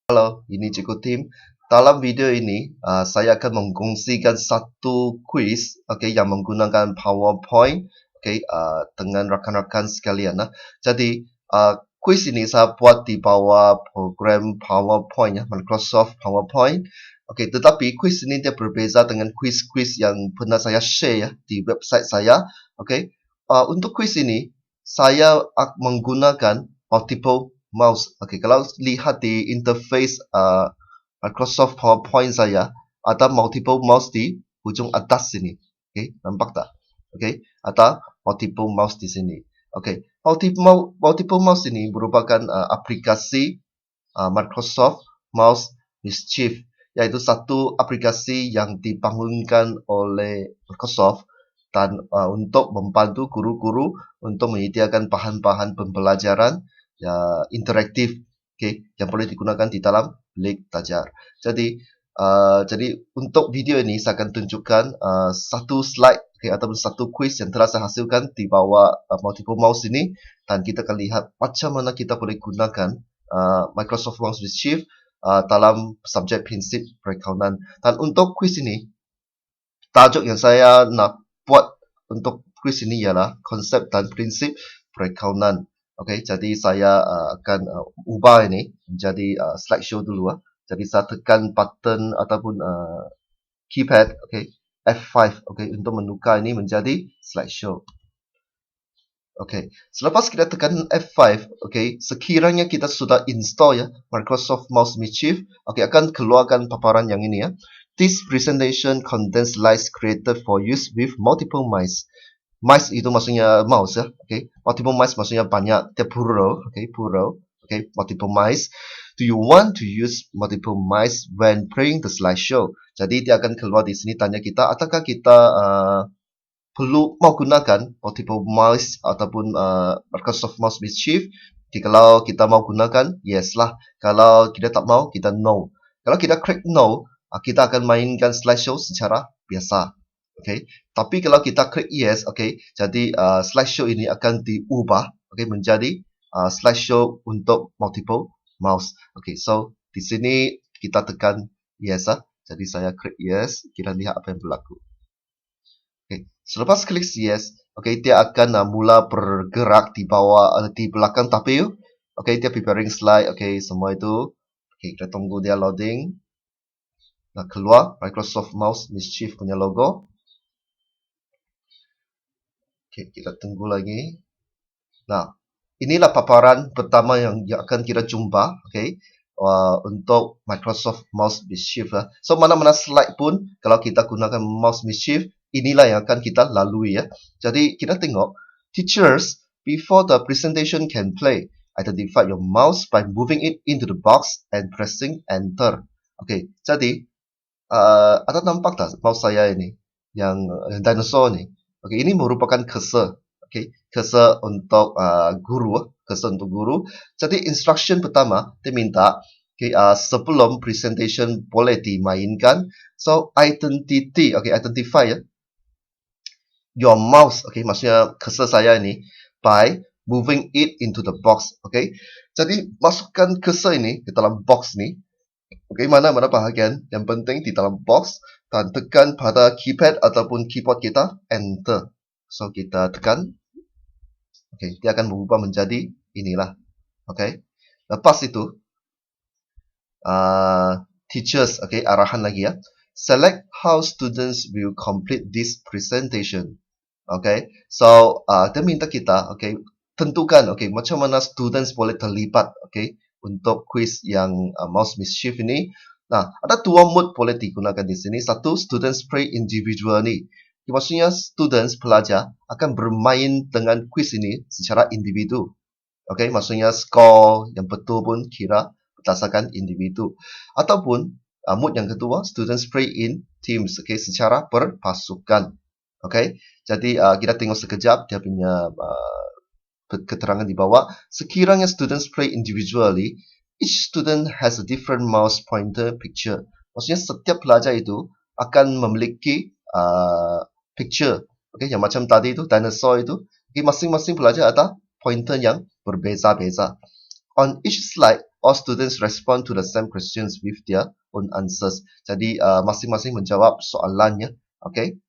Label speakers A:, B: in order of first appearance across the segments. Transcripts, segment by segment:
A: Halo, ini Cikgu Tim. Dalam video ini, saya akan mengkongsikan satu kuis, yang menggunakan PowerPoint, dengan rakan-rakan sekalian. Jadi, kuis ini saya buat di bawah program PowerPoint, Microsoft PowerPoint. Tetapi kuis ini dia berbeza dengan kuis-kuis yang pernah saya share di website saya. Untuk kuis ini, saya menggunakan multiple mouse. Kalau lihat di interface Microsoft PowerPoint saya, ada multiple mouse di ujung atas sini. Nampak tak? Ada multiple mouse di sini. Multiple mouse ini merupakan aplikasi Microsoft Mouse Mischief, yaitu satu aplikasi yang dibangunkan oleh Microsoft dan untuk membantu guru-guru untuk menyediakan bahan-bahan pembelajaran interaktif, yang boleh digunakan di dalam bilik belajar. Jadi untuk video ini saya akan tunjukkan satu slide, ataupun satu quiz yang telah saya hasilkan di bawah multiple mouse ini, dan kita akan lihat macam mana kita boleh gunakan Microsoft Mouse Mischief dalam subjek prinsip perakaunan. Dan untuk quiz ini, tajuk yang saya nak buat untuk quiz ini ialah konsep dan prinsip perakaunan. Jadi saya akan ubah ini menjadi slideshow dulu. Jadi saya tekan button ataupun keypad, F5, untuk menukar ini menjadi slideshow. Selepas kita tekan F5, sekiranya kita sudah install Microsoft Mouse Mischief, akan keluarkan paparan yang ini. This presentation contains slides created for use with multiple mice. Mice itu maksudnya mouse Multiple mice maksudnya banyak, dia plural, plural. Multiple mice. Do you want to use multiple mice when playing the slideshow? Jadi dia akan keluar di sini tanya kita, apakah kita perlu mau gunakan multiple mice ataupun Microsoft Mouse Mischief. Kalau kita mau gunakan, yes lah. Kalau kita tak mau, kita no. Kalau kita klik no, kita akan mainkan slideshow secara biasa. Tapi kalau kita klik yes, jadi slideshow ini akan diubah menjadi slideshow untuk multiple mouse. So di sini kita tekan yes. Jadi saya klik yes, kita lihat apa yang berlaku. Selepas klik yes, dia akan mula bergerak di bawah, di belakang tampil. Dia preparing slide, semua itu. Kita tunggu dia loading. Nah, keluar Microsoft Mouse Mischief punya logo. Kita tunggu lagi. Nah, inilah paparan pertama yang akan kita jumpa, untuk Microsoft Mouse Mischief. So, mana-mana slide pun, kalau kita gunakan Mouse Mischief, inilah yang akan kita lalui. Jadi, kita tengok, teachers, before the presentation can play, identify your mouse by moving it into the box and pressing enter. Jadi, ada nampak tak mouse saya ini, yang dinosaur ni? Ini merupakan cursor. Cursor untuk guru. Cursor untuk guru. Jadi instruction pertama, dia minta sebelum presentation boleh dimainkan. So identity, identify your mouse. Maksudnya cursor saya ini by moving it into the box. Jadi masukkan cursor ini ke dalam box ni. Mana-mana bahagian yang penting di dalam box, dan tekan pada keypad ataupun keyboard kita, enter. So kita tekan, dia akan berubah menjadi inilah. Lepas itu teachers, arahan lagi select how students will complete this presentation. So dia minta kita tentukan macam mana students boleh terlibat untuk quiz yang Mouse Mischief ini. Nah, ada dua mode boleh digunakan di sini. Satu, students play individually. Maksudnya students, pelajar, akan bermain dengan quiz ini secara individu. Maksudnya skor yang betul pun kira berdasarkan individu. Ataupun mode yang kedua, students play in teams, secara berpasukan. Jadi kita tengok sekejap dia punya keterangan di bawah. Sekiranya students play individually, each student has a different mouse pointer picture. Maksudnya setiap pelajar itu akan memiliki picture, yang macam tadi itu dinosaur itu. Masing-masing pelajar ada pointer yang berbeza-beza. On each slide, all students respond to the same questions with their own answers. Jadi masing-masing menjawab soalannya. Okay.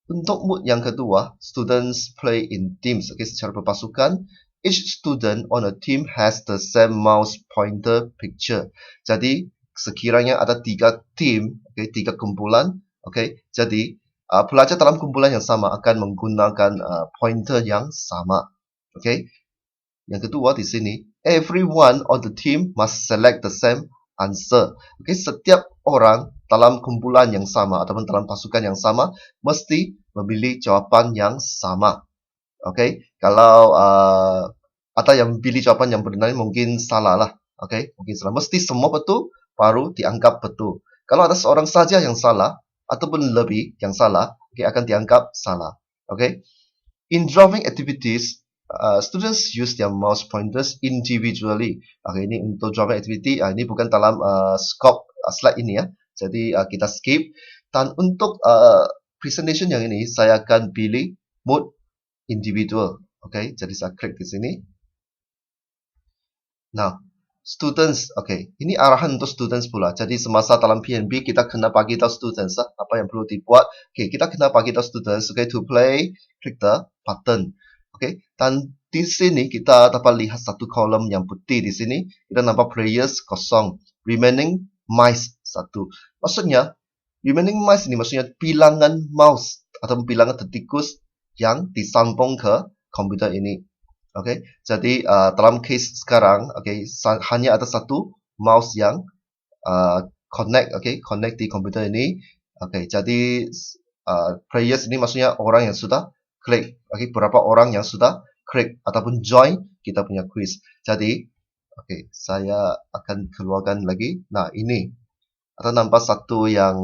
A: Untuk mood yang kedua, students play in teams. Okay, secara berpasukan. Each student on a team has the same mouse pointer picture. Jadi sekiranya ada 3 team, okay, 3 kumpulan, okay, jadi pelajar dalam kumpulan yang sama akan menggunakan pointer yang sama. Okay. Yang kedua di sini, everyone on the team must select the same answer. Okay, setiap orang dalam kumpulan yang sama ataupun dalam pasukan yang sama mesti memilih jawapan yang sama. Okay, kalau ada yang pilih jawapan yang benar mungkin salah lah. Okay, mungkin salah. Mesti semua betul baru dianggap betul. Kalau ada seorang saja yang salah ataupun lebih yang salah, okay, akan dianggap salah. Okay, in drawing activities, students use their mouse pointers individually. Okay, ini untuk drawing activity, ini bukan dalam scope slide ini ya. Jadi kita skip. Dan untuk presentation yang ini, saya akan pilih mode individual. Okay, jadi saya klik di sini. Nah, students, okay, ini arahan untuk students pula. Jadi semasa dalam PNB kita kena bagi tahu students apa yang perlu dibuat. Okay, kita kena bagi tahu students. Okay, to play, click the button. Okay, dan di sini kita dapat lihat satu kolom yang putih di sini. Kita nampak players kosong, remaining mice 1. Maksudnya, remaining mice ini maksudnya bilangan mouse atau bilangan tikus yang disambung ke komputer ini. Okay, jadi dalam case sekarang, okay, hanya ada satu mouse yang connect di komputer ini. Okay, jadi players ini maksudnya orang yang sudah klik. Okay, berapa orang yang sudah klik ataupun join kita punya quiz. Jadi, okay, saya akan keluarkan lagi. Nah, ini ada nampak satu yang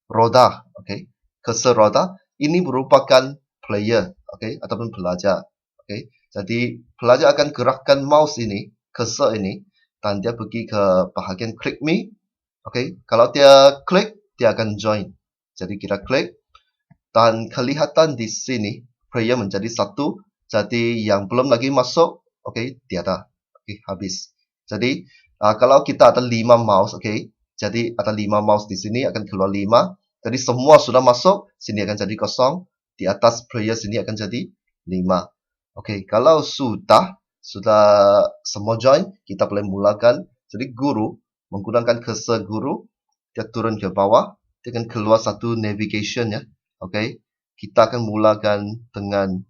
A: roda. Okay, cursor roda. Ini merupakan player. Okay, ataupun pelajar. Okay, jadi pelajar akan gerakkan mouse ini, cursor ini, dan dia pergi ke bahagian click me. Okay, kalau dia klik, dia akan join. Jadi kita klik. Dan kelihatan di sini, player menjadi 1. Jadi yang belum lagi masuk, okay, tiada. Okay, habis. Jadi, kalau kita ada 5 mouse, okay, jadi ada 5 mouse di sini, akan keluar 5. Jadi semua sudah masuk, sini akan jadi kosong. Di atas player sini akan jadi 5. Okay, kalau sudah semua join, kita boleh mulakan. Jadi guru, menggunakan cursor guru, dia turun ke bawah, dia akan keluar satu navigation ya. Okay, kita akan mulakan dengan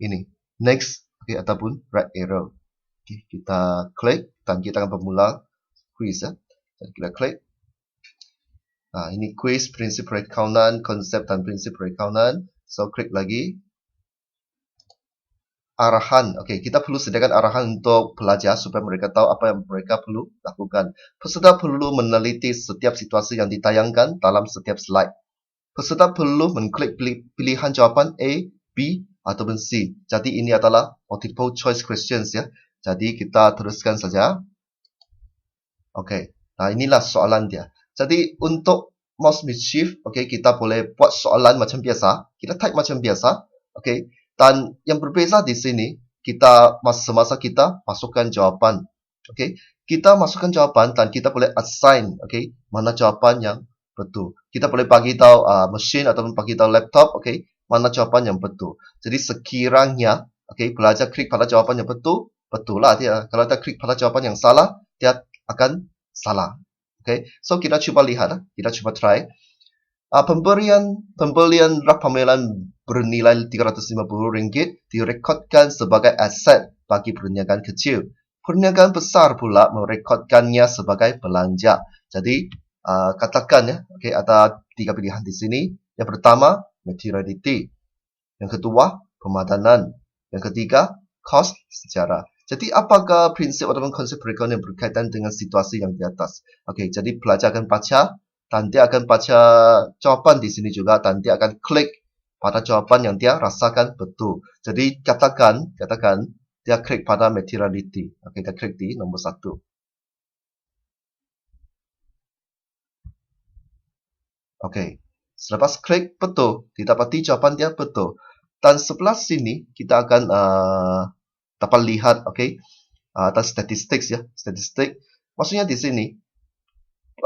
A: ini, next, okay, ataupun right arrow. Okay, kita klik dan kita akan bermula quiz ya. Jadi kita klik. Nah, ini quiz, prinsip perakaunan, konsep dan prinsip perakaunan. So, klik lagi. Arahan. Okay, kita perlu sediakan arahan untuk pelajar supaya mereka tahu apa yang mereka perlu lakukan. Peserta perlu meneliti setiap situasi yang ditayangkan dalam setiap slide. Peserta perlu mengklik pilihan jawapan A, B, ataupun C. Jadi ini adalah multiple choice questions ya. Jadi kita teruskan saja. Okey. Nah, inilah soalan dia. Jadi untuk mouse mischief, okey, kita boleh buat soalan macam biasa. Kita type macam biasa. Okey. Dan yang berbeza di sini, kita semasa kita masukkan jawapan. Okey. Kita masukkan jawapan dan kita boleh assign, okey, mana jawapan yang betul. Kita boleh bagi tahu mesin ataupun bagi tahu laptop, okey, mana jawapan yang betul. Jadi sekiranya, okey, pelajar klik pada jawapan yang betul, betul lah dia. Kalau dia klik pada jawapan yang salah, dia akan salah. Okey, so kita cuba lihat, kita cuba try. Pembelian rak pameran bernilai RM350 direkodkan sebagai aset bagi perniagaan kecil. Perniagaan besar pula merekodkannya sebagai belanja. Jadi katakan ya, okay, ada 3 pilihan di sini. Yang pertama, materiality. Yang kedua, pemadanan. Yang ketiga, cost sejarah. Jadi apakah prinsip ataupun konsep perakaunan yang berkaitan dengan situasi yang di atas? Okey, jadi pelajar akan baca dan dia akan baca jawapan di sini juga dan dia akan klik pada jawapan yang dia rasakan betul. Jadi katakan dia klik pada materiality. Okey, dia klik di nombor 1. Okey, selepas klik betul, didapati jawapan dia betul. Dan sebelah sini kita akan dapat lihat, okey, atau statistik ya, statistik. Maksudnya di sini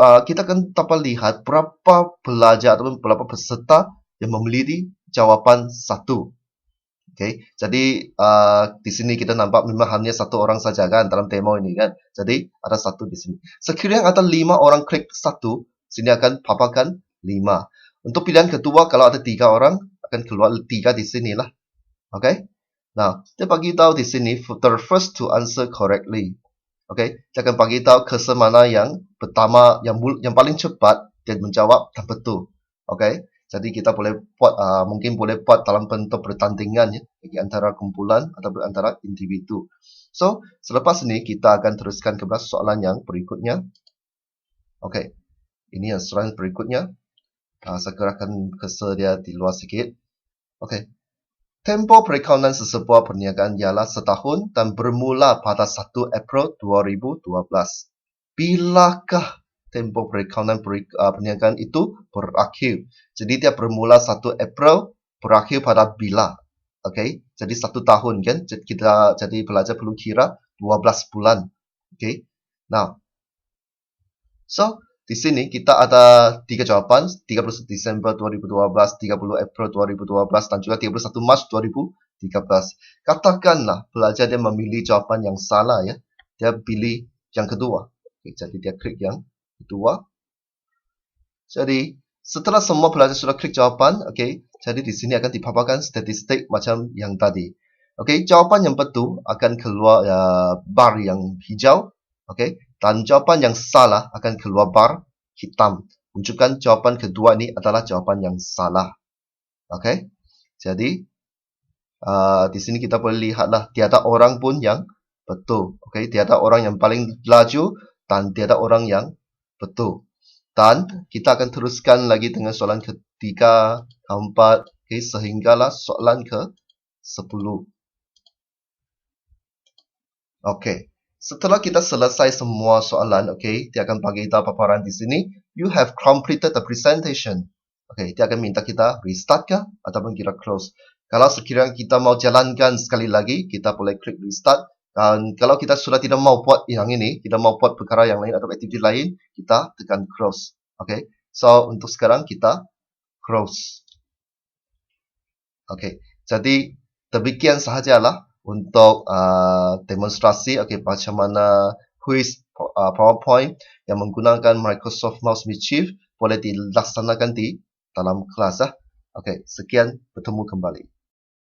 A: kita akan dapat lihat berapa pelajar atau berapa peserta yang memilih jawapan satu. Oke, jadi di sini kita nampak memang hanya satu orang saja kan dalam demo ini kan. Jadi ada satu di sini. Sekiranya ada 5 orang klik satu, sini akan paparkan 5. Untuk pilihan kedua, kalau ada 3 orang, akan keluar 3 di sini lah. Oke. Nah, dia bagi tahu di sini the first to answer correctly. Oke, dia akan bagi tahu cursor mana yang pertama, yang paling cepat dia menjawab dan betul. Oke. Jadi kita boleh buat mungkin boleh buat dalam bentuk pertandingan ya bagi antara kumpulan atau antara individu. So, selepas ini kita akan teruskan kepada soalan yang berikutnya. Oke. Ini yang soalan berikutnya. Saya gerakkan cursor dia di luar sedikit. Oke. Tempo perakaunan sesebuah perniagaan ialah setahun dan bermula pada 1 April 2012. Bilakah tempo perakaunan perniagaan itu berakhir? Jadi dia bermula 1 April, berakhir pada bila? Okey, jadi 1 tahun kan? Jadi pelajar perlu kira 12 bulan. Okey. Now, so di sini kita ada 3 jawapan, 31 Disember 2012, 30 April 2012 dan juga 31 Mac 2013. Katakanlah pelajar dia memilih jawapan yang salah ya. Dia pilih yang kedua. Okay, jadi dia klik yang kedua. Jadi setelah semua pelajar sudah klik jawapan, okay, jadi di sini akan dipaparkan statistik macam yang tadi. Okay, jawapan yang betul akan keluar bar yang hijau. Okay, dan jawapan yang salah akan keluar bar hitam. Menunjukkan jawapan kedua ini adalah jawapan yang salah. Okay, jadi di sini kita boleh lihatlah tiada orang pun yang betul. Okay, tiada orang yang paling laju dan tiada orang yang betul. Dan kita akan teruskan lagi dengan soalan ketiga, keempat, okay, sehinggalah soalan ke-10. Okay, setelah kita selesai semua soalan, okay, dia akan bagi tahu paparan di sini. You have completed the presentation. Okay, dia akan minta kita restart kah ataupun kita close. Kalau sekiranya kita mau jalankan sekali lagi, kita boleh klik restart. Dan kalau kita sudah tidak mau buat yang ini, kita mau buat perkara yang lain atau aktiviti lain, kita tekan close. Okay, so untuk sekarang kita close. Okay, jadi demikian sahajalah untuk demonstrasi macam mana quiz PowerPoint yang menggunakan Microsoft Mouse Mischief boleh dilaksanakan di dalam kelas. Okay, sekian, bertemu kembali.